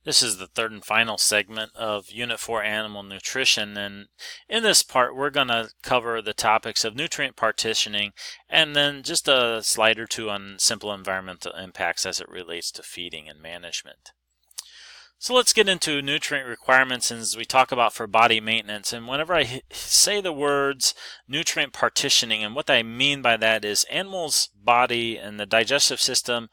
This is the third and final segment of Unit 4 Animal Nutrition, and in this part we're going to cover the topics of nutrient partitioning and then just a slide or two on simple environmental impacts as it relates to feeding and management. So let's get into nutrient requirements as we talk about for body maintenance. And whenever I say the words nutrient partitioning, and what I mean by that is animals' body and the digestive system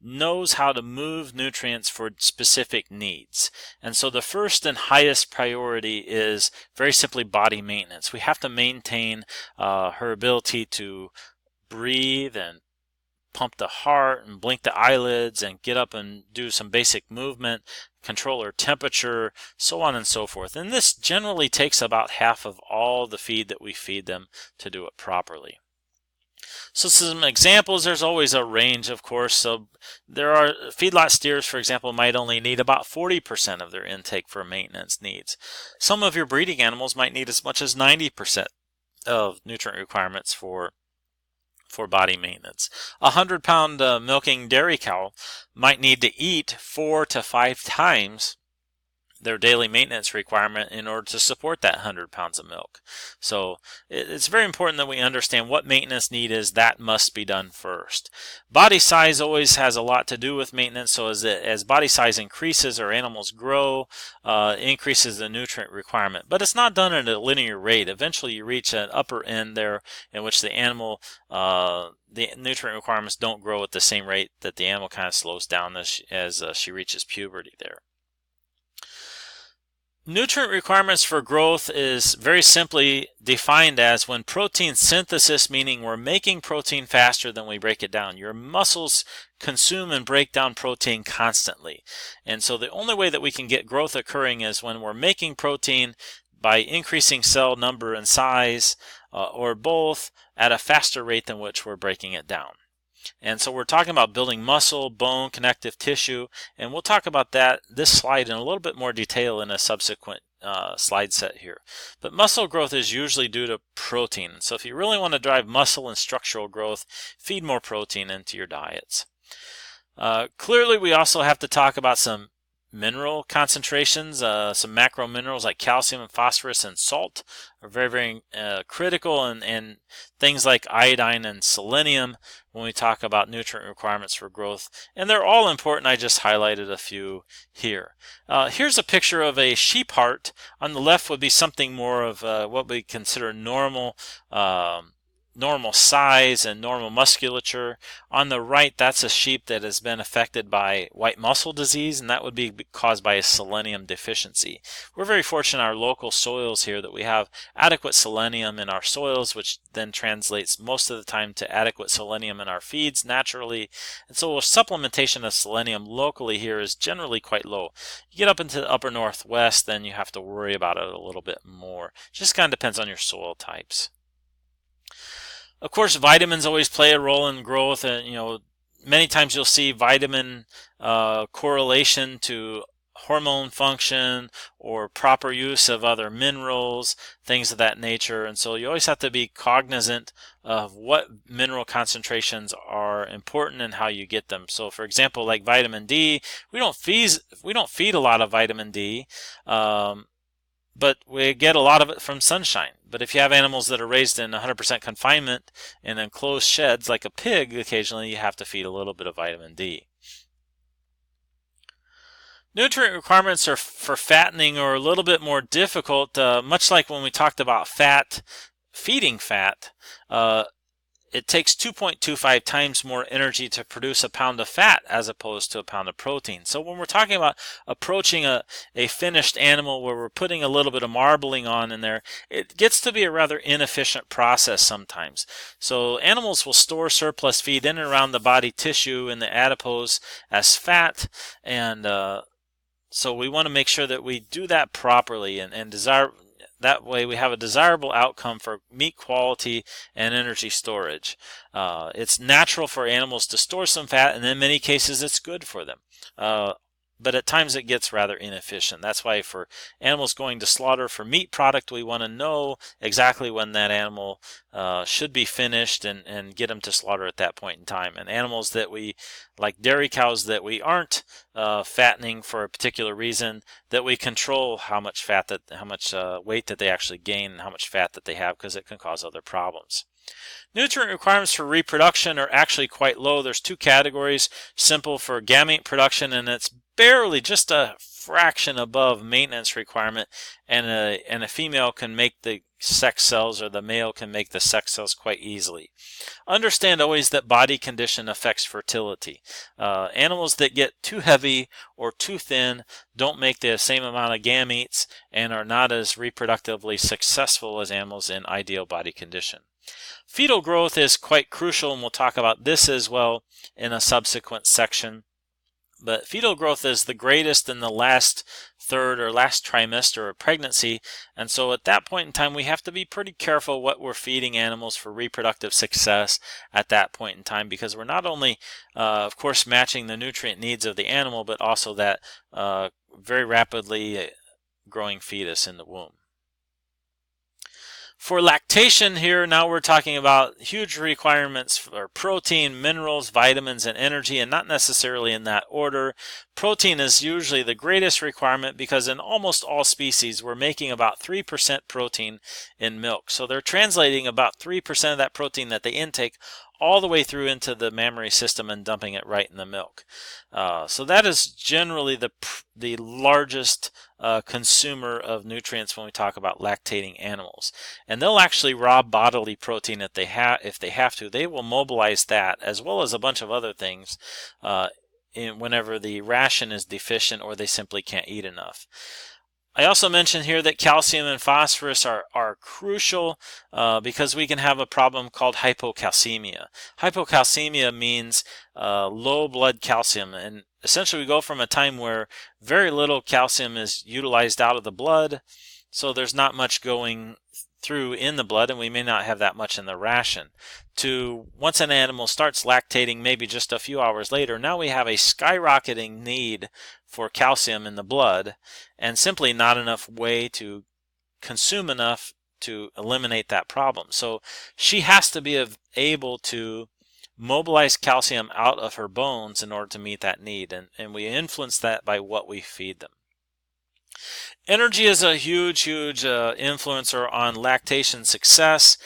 knows how to move nutrients for specific needs. And so the first and highest priority is very simply body maintenance. We have to maintain her ability to breathe and pump the heart and blink the eyelids and get up and do some basic movement, control her temperature, so on and so forth. And this generally takes about half of all the feed that we feed them to do it properly. So some examples, there's always a range, of course. So there are feedlot steers, for example, might only need about 40% of their intake for maintenance needs. Some of your breeding animals might need as much as 90% of nutrient requirements for body maintenance. A 100-pound milking dairy cow might need to eat 4 to 5 times their daily maintenance requirement in order to support that 100 pounds of milk. So it's very important that we understand what maintenance need is. That must be done first. Body size always has a lot to do with maintenance. So as body size increases or animals grow, increases the nutrient requirement. But it's not done at a linear rate. Eventually you reach an upper end there in which the animal the nutrient requirements don't grow at the same rate, that the animal kind of slows down as she reaches puberty there. Nutrient requirements for growth is very simply defined as when protein synthesis, meaning we're making protein faster than we break it down. Your muscles consume and break down protein constantly. And so the only way that we can get growth occurring is when we're making protein by increasing cell number and size, or both, at a faster rate than which we're breaking it down. And so we're talking about building muscle, bone, connective tissue, and we'll talk about this slide in a little bit more detail in a subsequent slide set here. But muscle growth is usually due to protein. So if you really want to drive muscle and structural growth, feed more protein into your diets. Clearly, we also have to talk about some mineral concentrations. Some macro minerals like calcium and phosphorus and salt are very, very critical, and things like iodine and selenium when we talk about nutrient requirements for growth. And they're all important. I just highlighted a few here. Here's a picture of a sheep heart. On the left would be something more of what we consider normal size and normal musculature. On the right, that's a sheep that has been affected by white muscle disease, and that would be caused by a selenium deficiency. We're very fortunate in our local soils here that we have adequate selenium in our soils, which then translates most of the time to adequate selenium in our feeds naturally. And so a supplementation of selenium locally here is generally quite low. You get up into the upper northwest, then you have to worry about it a little bit more. It just kind of depends on your soil types. Of course, vitamins always play a role in growth, and many times you'll see vitamin correlation to hormone function or proper use of other minerals, things of that nature. And so you always have to be cognizant of what mineral concentrations are important and how you get them. So for example, like vitamin D, we don't feed a lot of vitamin D, but we get a lot of it from sunshine. But if you have animals that are raised in 100% confinement in enclosed sheds like a pig, occasionally you have to feed a little bit of vitamin D. Nutrient requirements are for fattening are a little bit more difficult, much like when we talked about feeding fat. It takes 2.25 times more energy to produce a pound of fat as opposed to a pound of protein. So when we're talking about approaching a finished animal where we're putting a little bit of marbling on in there, it gets to be a rather inefficient process sometimes. So animals will store surplus feed in and around the body tissue in the adipose as fat, and so we want to make sure that we do that properly and that way we have a desirable outcome for meat quality and energy storage. It's natural for animals to store some fat, and in many cases it's good for them. but at times it gets rather inefficient. That's why for animals going to slaughter for meat product, we want to know exactly when that animal should be finished and get them to slaughter at that point in time. And animals that we, like dairy cows that we aren't fattening for a particular reason, that we control how much fat how much weight that they actually gain and how much fat that they have, because it can cause other problems. Nutrient requirements for reproduction are actually quite low. There's two categories: simple for gamete production, and it's barely just a fraction above maintenance requirement, and a female can make the sex cells, or the male can make the sex cells quite easily. Understand always that body condition affects fertility. Animals that get too heavy or too thin don't make the same amount of gametes and are not as reproductively successful as animals in ideal body condition. Fetal growth is quite crucial, and we'll talk about this as well in a subsequent section. But fetal growth is the greatest in the last third or last trimester of pregnancy, and so at that point in time we have to be pretty careful what we're feeding animals for reproductive success at that point in time, because we're not only of course matching the nutrient needs of the animal, but also that very rapidly growing fetus in the womb. For lactation here, now we're talking about huge requirements for protein, minerals, vitamins, and energy, and not necessarily in that order. Protein is usually the greatest requirement because in almost all species we're making about 3% protein in milk. So they're translating about 3% of that protein that they intake all the way through into the mammary system and dumping it right in the milk. So that is generally the largest consumer of nutrients when we talk about lactating animals. And they'll actually rob bodily protein if they have to. They will mobilize that as well as a bunch of other things whenever the ration is deficient or they simply can't eat enough. I also mentioned here that calcium and phosphorus are crucial because we can have a problem called hypocalcemia. Hypocalcemia means low blood calcium, and essentially we go from a time where very little calcium is utilized out of the blood, so there's not much going through in the blood, and we may not have that much in the ration, to once an animal starts lactating, maybe just a few hours later, now we have a skyrocketing need for calcium in the blood and simply not enough way to consume enough to eliminate that problem. So she has to be able to mobilize calcium out of her bones in order to meet that need, and we influence that by what we feed them. Energy is a huge influencer on lactation success.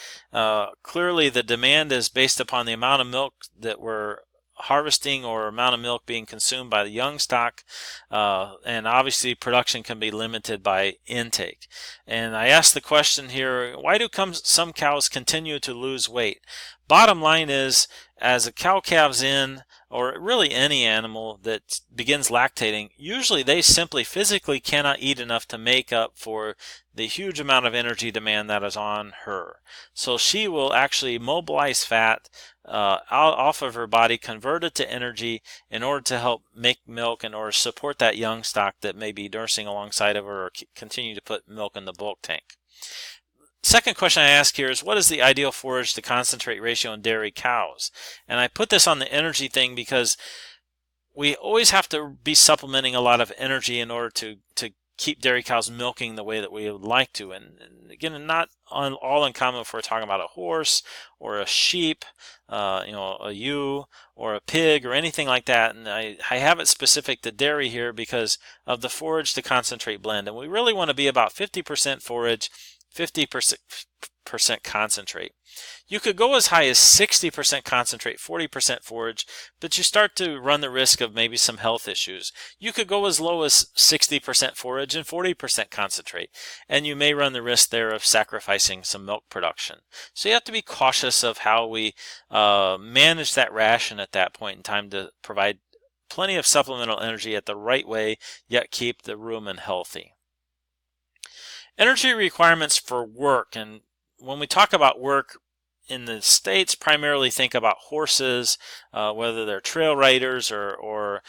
Clearly the demand is based upon the amount of milk that we're harvesting or amount of milk being consumed by the young stock, and obviously production can be limited by intake. And I asked the question here, why do some cows continue to lose weight? Bottom line is, as a cow calves in, or really any animal that begins lactating, usually they simply physically cannot eat enough to make up for the huge amount of energy demand that is on her. So she will actually mobilize fat off of her body, convert it to energy in order to help make milk, in order to support that young stock that may be nursing alongside of her or continue to put milk in the bulk tank. Second question I ask here is, what is the ideal forage to concentrate ratio in dairy cows? And I put this on the energy thing because we always have to be supplementing a lot of energy in order to keep dairy cows milking the way that we would like to. And again, not all uncommon if we're talking about a horse or a sheep, a ewe or a pig or anything like that. And I have it specific to dairy here because of the forage to concentrate blend. And we really want to be about 50% forage, 50% concentrate. You could go as high as 60% concentrate, 40% forage, but you start to run the risk of maybe some health issues. You could go as low as 60% forage and 40% concentrate, and you may run the risk there of sacrificing some milk production. So you have to be cautious of how we manage that ration at that point in time to provide plenty of supplemental energy at the right way, yet keep the rumen healthy. Energy requirements for work, and when we talk about work in the States, primarily think about horses, whether they're trail riders or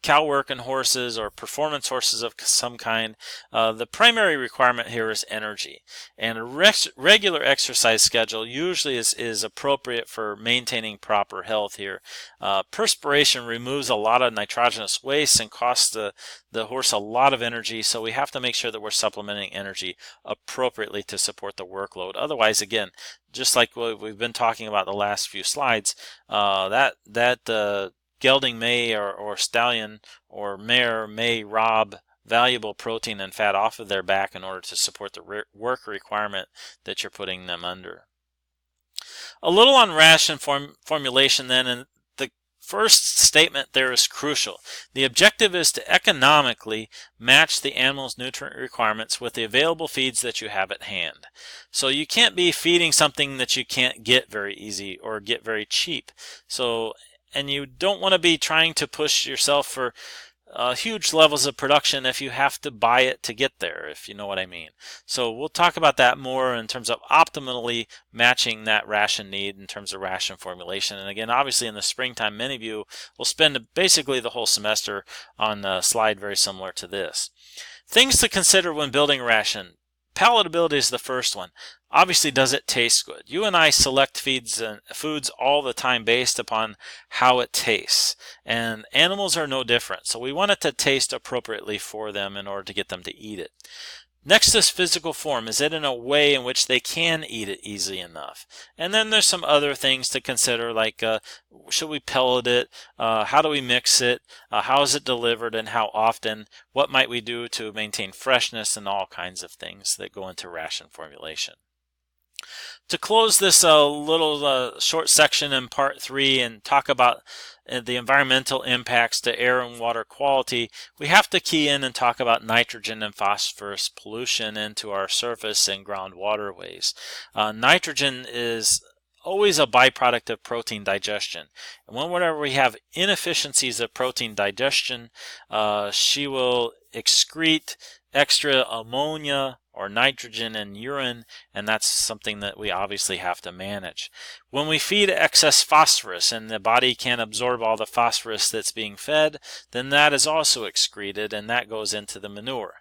cow working horses or performance horses of some kind, the primary requirement here is energy. And a regular exercise schedule usually is appropriate for maintaining proper health here. Perspiration removes a lot of nitrogenous waste and costs the horse a lot of energy, so we have to make sure that we're supplementing energy appropriately to support the workload. Otherwise, again, just like what we've been talking about the last few slides, that gelding may or stallion or mare may rob valuable protein and fat off of their back in order to support the work requirement that you're putting them under. A little on ration formulation then, and the first statement there is crucial. The objective is to economically match the animal's nutrient requirements with the available feeds that you have at hand. So you can't be feeding something that you can't get very easy or get very cheap. And you don't want to be trying to push yourself for huge levels of production if you have to buy it to get there, if you know what I mean. So we'll talk about that more in terms of optimally matching that ration need in terms of ration formulation. And again, obviously in the springtime, many of you will spend basically the whole semester on a slide very similar to this. Things to consider when building a ration. Palatability is the first one. Obviously, does it taste good? You and I select foods all the time based upon how it tastes, and animals are no different. So we want it to taste appropriately for them in order to get them to eat it. Next is physical form. Is it in a way in which they can eat it easily enough? And then there's some other things to consider, like should we pellet it? How do we mix it? How is it delivered and how often? What might we do to maintain freshness, and all kinds of things that go into ration formulation. To close this little short section in part 3 and talk about the environmental impacts to air and water quality, we have to key in and talk about nitrogen and phosphorus pollution into our surface and ground waterways. Nitrogen is always a byproduct of protein digestion. And whenever we have inefficiencies of protein digestion, she will excrete extra ammonia or nitrogen in urine, and that's something that we obviously have to manage. When we feed excess phosphorus and the body can't absorb all the phosphorus that's being fed, then that is also excreted, and that goes into the manure.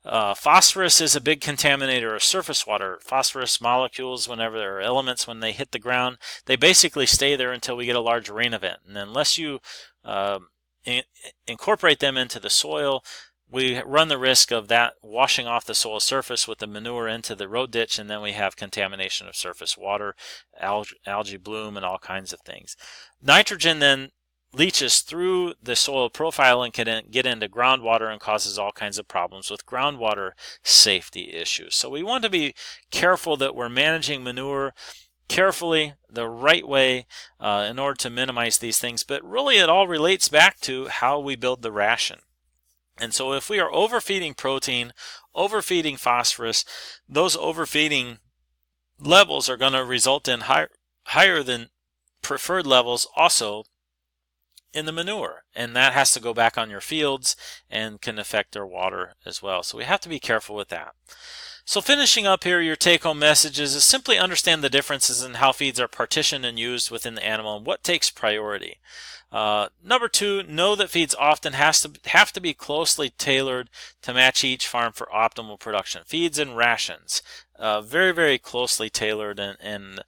Phosphorus is a big contaminator of surface water. Phosphorus molecules, whenever there are elements, when they hit the ground, they basically stay there until we get a large rain event. And unless you incorporate them into the soil, we run the risk of that washing off the soil surface with the manure into the road ditch, and then we have contamination of surface water, algae bloom, and all kinds of things. Nitrogen then leaches through the soil profile and can get into groundwater and causes all kinds of problems with groundwater safety issues. So we want to be careful that we're managing manure carefully, the right way, in order to minimize these things. But really it all relates back to how we build the ration. And so if we are overfeeding protein, overfeeding phosphorus, those overfeeding levels are going to result in higher than preferred levels also in the manure. And that has to go back on your fields and can affect their water as well. So we have to be careful with that. So finishing up here, your take-home messages is simply understand the differences in how feeds are partitioned and used within the animal and what takes priority. Number 2, know that feeds often have to be closely tailored to match each farm for optimal production. Feeds and rations, very, very closely tailored and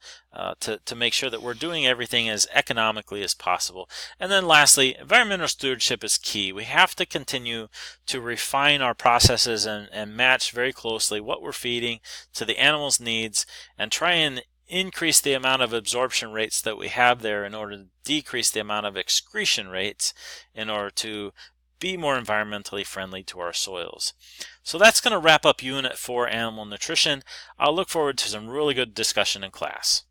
to make sure that we're doing everything as economically as possible. And then lastly, environmental stewardship is key. We have to continue to refine our processes and match very closely what we're feeding to the animal's needs and try and increase the amount of absorption rates that we have there in order to decrease the amount of excretion rates in order to be more environmentally friendly to our soils. So that's going to wrap up Unit 4 Animal Nutrition. I'll look forward to some really good discussion in class.